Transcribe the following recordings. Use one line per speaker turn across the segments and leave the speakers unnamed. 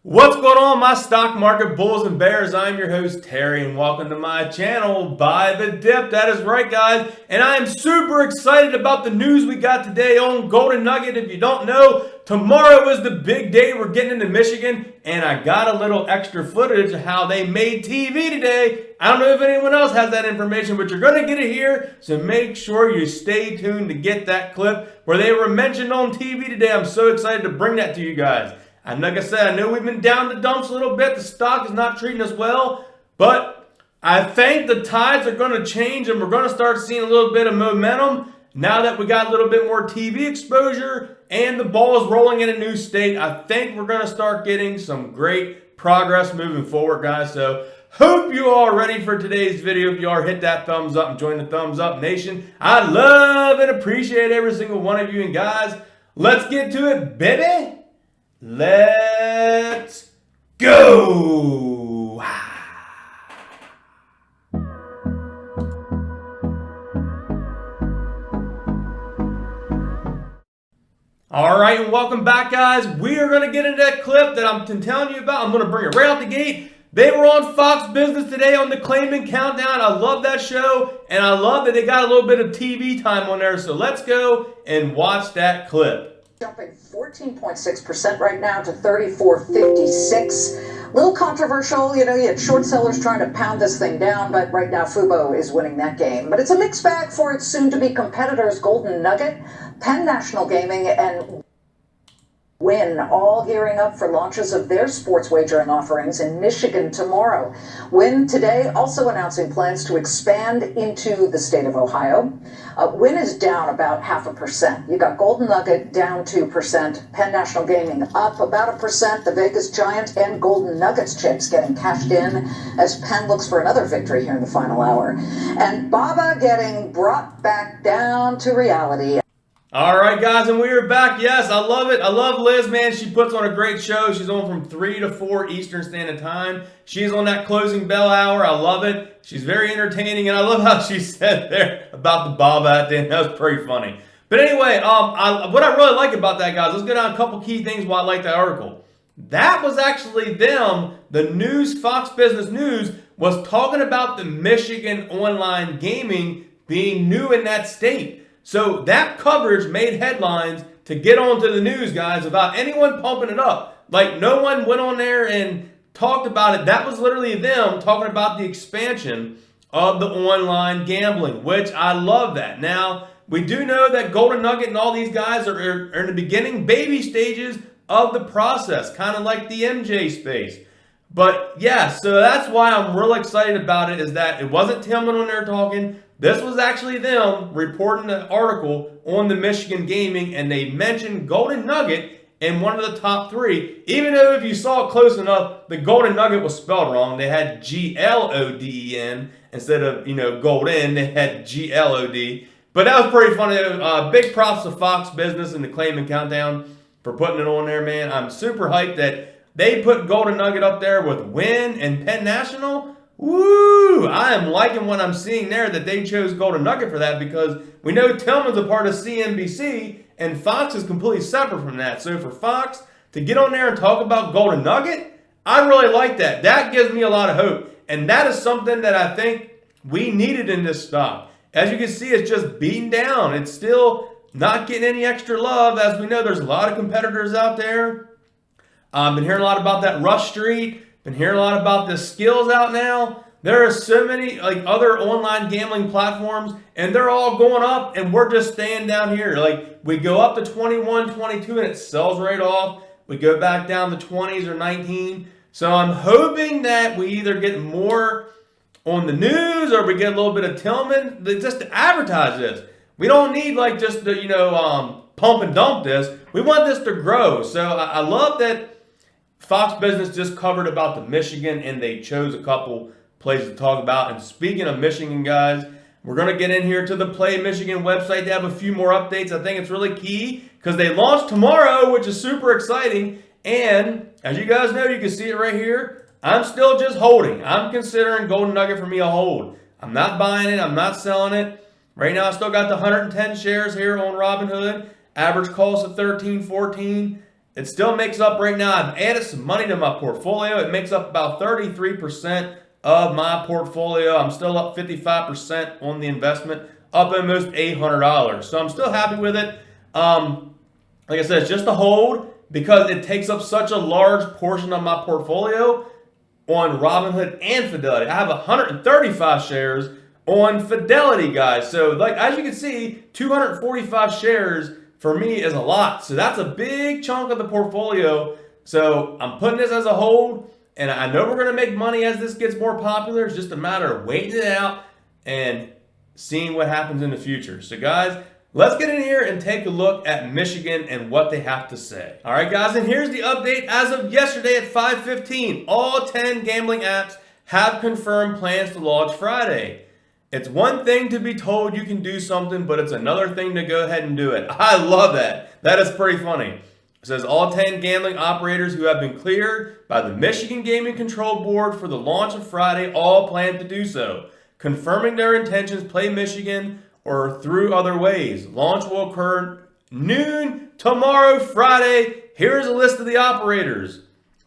What's going on, my stock market bulls and bears? I'm your host, Terry, and welcome to my channel, Buy the Dip. That is right, guys, and I am super excited about the news we got today on Golden Nugget. If you don't know, tomorrow is the big day. We're getting into Michigan, and I got a little extra footage of how they made TV today. I don't know if anyone else has that information, but you're going to get it here, so make sure you stay tuned to get that clip where they were mentioned on TV today. I'm so excited to bring that to you guys. And like I said, I know we've been down the dumps a little bit. The stock is not treating us well. But I think the tides are going to change and we're going to start seeing a little bit of momentum now that we got a little bit more TV exposure and the ball is rolling in a new state. I think we're going to start getting some great progress moving forward, guys. So hope you all are ready for today's video. If you are, hit that thumbs up and join the Thumbs Up Nation. I love and appreciate every single one of you. And guys, let's get to it, baby. Let's go! All right, and welcome back, guys. We are going to get into that clip that I'm telling you about. I'm going to bring it right out the gate. They were on Fox Business today on the Claiming Countdown. I love that show, and I love that they got a little bit of TV time on there. So let's go and watch that clip.
Jumping 14.6% right now to 34.56. Little controversial, you had short sellers trying to pound this thing down, but right now Fubo is winning that game. But it's a mixed bag for its soon-to-be competitors, Golden Nugget, Penn National Gaming, and Wynn, all gearing up for launches of their sports wagering offerings in Michigan tomorrow. Wynn today also announcing plans to expand into the state of Ohio. Wynn is down about 0.5%. You got Golden Nugget down 2%, Penn National Gaming up about 1%, the Vegas Giant and Golden Nuggets chips getting cashed in as Penn looks for another victory here in the final hour. And Baba getting brought back down to reality.
All right, guys, and we are back. Yes, I love it. I love Liz, man. She puts on a great show. She's on from 3 to 4 Eastern Standard Time. She's on that closing bell hour. I love it. She's very entertaining, and I love how she said there about the Baba at the end. That was pretty funny. But anyway, what I really like about that, guys, let's go down a couple key things why I like that article. That was actually them, the news, Fox Business News, was talking about the Michigan online gaming being new in that state. So that coverage made headlines to get onto the news, guys, without anyone pumping it up. Like, no one went on there and talked about it. That was literally them talking about the expansion of the online gambling, which I love that. Now, we do know that Golden Nugget and all these guys are in the beginning baby stages of the process, kind of like the MJ space. But yeah, so that's why I'm real excited about it, is that it wasn't Tillman on there talking. This was actually them reporting an article on the Michigan gaming, and they mentioned Golden Nugget in one of the top 3. Even though if you saw it close enough, the Golden Nugget was spelled wrong. They had Gloden instead of, Golden. They had Glod. But that was pretty funny. Big props to Fox Business and the Claiming Countdown for putting it on there, man. I'm super hyped that they put Golden Nugget up there with Wynn and Penn National. Woo! I am liking what I'm seeing there, that they chose Golden Nugget for that, because we know Tillman's a part of CNBC and Fox is completely separate from that. So for Fox to get on there and talk about Golden Nugget, I really like that. That gives me a lot of hope. And that is something that I think we needed in this stock. As you can see, it's just beaten down. It's still not getting any extra love. As we know, there's a lot of competitors out there. I've been hearing a lot about that Rush Street. Been hearing a lot about the skills out now. There are so many other online gambling platforms, and they're all going up, and we're just staying down here. Like, we go up to 21, 22, and it sells right off. We go back down to 20s or 19. So I'm hoping that we either get more on the news or we get a little bit of Tillman just to advertise this. We don't need just to, pump and dump this. We want this to grow. So I love that Fox Business just covered about the Michigan, and they chose a couple places to talk about. And speaking of Michigan, guys, we're going to get in here to the Play Michigan website. They have a few more updates. I think it's really key because they launch tomorrow, which is super exciting. And as you guys know, you can see it right here. I'm still just holding. I'm considering Golden Nugget for me a hold. I'm not buying it. I'm not selling it. Right now, I still got the 110 shares here on Robinhood. Average cost of $13.14. It still makes up right now. I've added some money to my portfolio. It makes up about 33% of my portfolio. I'm still up 55% on the investment, up almost $800. So I'm still happy with it. Like I said, it's just a hold because it takes up such a large portion of my portfolio on Robinhood and Fidelity. I have 135 shares on Fidelity, guys. So like as you can see, 245 shares for me is a lot. So that's a big chunk of the portfolio. So I'm putting this as a hold, and I know we're going to make money as this gets more popular. It's just a matter of waiting it out and seeing what happens in the future. So guys, let's get in here and take a look at Michigan and what they have to say. All right, guys, and here's the update as of yesterday at 5:15. All 10 gambling apps have confirmed plans to launch Friday. It's one thing to be told you can do something, but it's another thing to go ahead and do it. I love that. That is pretty funny. It says all 10 gambling operators who have been cleared by the Michigan Gaming Control Board for the launch of Friday all plan to do so, confirming their intentions play Michigan or through other ways. Launch will occur noon tomorrow, Friday. Here's a list of the operators: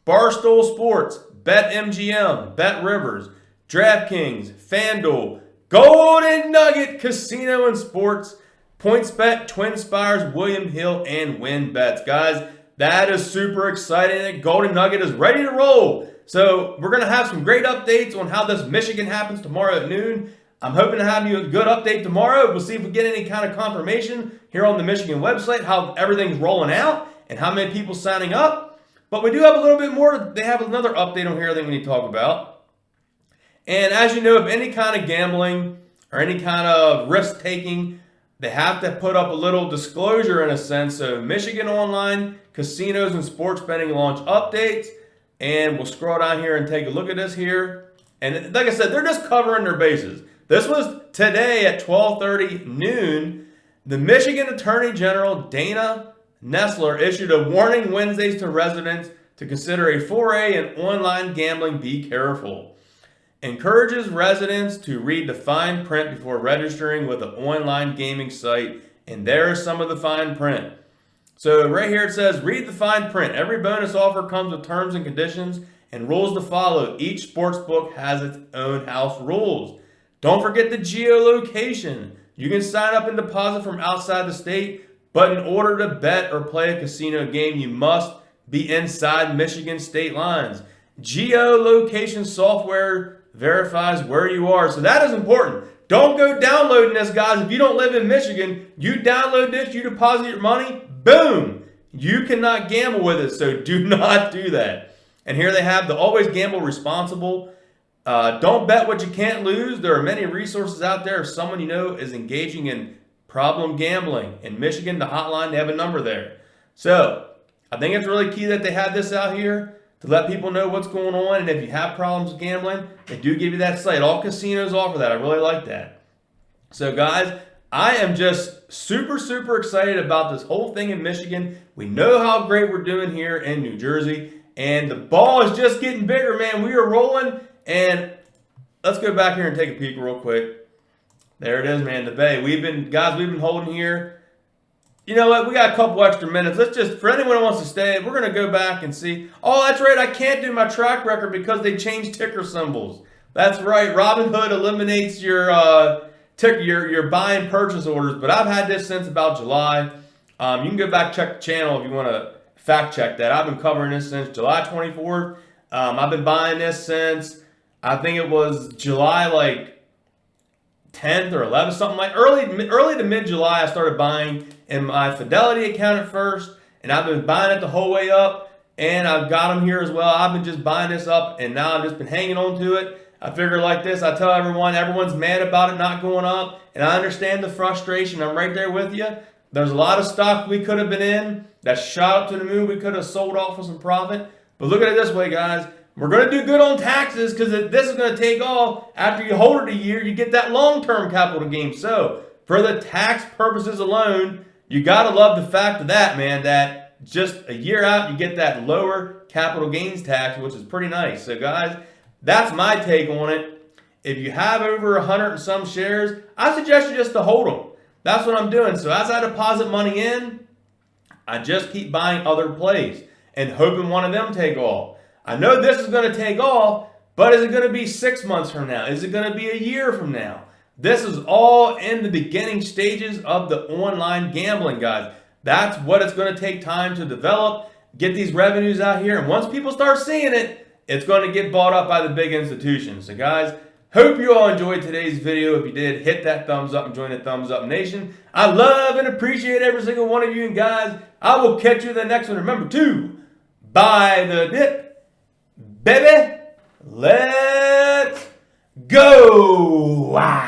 Barstool Sports, BetMGM, BetRivers, DraftKings, FanDuel, Golden Nugget Casino and Sports, PointsBet, Twin Spires, William Hill, and WinBets. Guys, that is super exciting. Golden Nugget is ready to roll. So we're going to have some great updates on how this Michigan happens tomorrow at noon. I'm hoping to have you a good update tomorrow. We'll see if we get any kind of confirmation here on the Michigan website, how everything's rolling out and how many people signing up. But we do have a little bit more. They have another update on here I think we need to talk about. And as you know, if any kind of gambling or any kind of risk taking, they have to put up a little disclosure in a sense. So Michigan Online Casinos and Sports Betting launch updates. And we'll scroll down here and take a look at this here. And like I said, they're just covering their bases. This was today at 12:30 noon. The Michigan Attorney General Dana Nessler issued a warning Wednesdays to residents to consider a foray in online gambling. Be careful. Encourages residents to read the fine print before registering with an online gaming site. And there is some of the fine print. So right here it says, read the fine print. Every bonus offer comes with terms and conditions and rules to follow. Each sportsbook has its own house rules. Don't forget the geolocation. You can sign up and deposit from outside the state, but in order to bet or play a casino game, you must be inside Michigan state lines. Geolocation software verifies where you are. So that is important. Don't go downloading this, guys. If you don't live in Michigan, you download this, you deposit your money, boom. You cannot gamble with it, so do not do that. And here they have the always gamble responsible. Don't bet what you can't lose. There are many resources out there if someone you know is engaging in problem gambling. In Michigan, the hotline, they have a number there. So I think it's really key that they have this out here to let people know what's going on. And if you have problems gambling, they do give you that site. All casinos offer that. I really like that. So guys, I am just super, super excited about this whole thing in Michigan. We know how great we're doing here in New Jersey. And the ball is just getting bigger, man. We are rolling. And let's go back here and take a peek real quick. There it is, man, the Bay. We've been holding here. You know what? We got a couple extra minutes. Let's just, for anyone who wants to stay, we're going to go back and see. Oh, that's right. I can't do my track record because they changed ticker symbols. That's right. Robinhood eliminates your buy and purchase orders, but I've had this since about July. You can go back, check the channel if you want to fact check that. I've been covering this since July 24th. I've been buying this since, I think it was July like 10th or 11th, something like early to mid-July. I started buying in my Fidelity account at first, and I've been buying it the whole way up, and I've got them here as well. I've been just buying this up, and now I've just been hanging on to it. I figure like this, I tell everyone's mad about it not going up, and I understand the frustration. I'm right there with you. There's a lot of stock we could have been in that shot up to the moon. We could have sold off for some profit. But look at it this way, guys. We're going to do good on taxes because this is going to take off. After you hold it a year, you get that long-term capital gain. So for the tax purposes alone, you got to love the fact of that, man, that just a year out, you get that lower capital gains tax, which is pretty nice. So, guys, that's my take on it. If you have over 100 and some shares, I suggest you just to hold them. That's what I'm doing. So as I deposit money in, I just keep buying other plays and hoping one of them take off. I know this is going to take off, but is it going to be 6 months from now? Is it going to be a year from now? This is all in the beginning stages of the online gambling, guys. That's what it's going to take time to develop, get these revenues out here. And once people start seeing it, it's going to get bought up by the big institutions. So guys, hope you all enjoyed today's video. If you did, hit that thumbs up and join the Thumbs Up Nation. I love and appreciate every single one of you. And guys, I will catch you in the next one. Remember to buy the dip, baby. Let's go. Wow.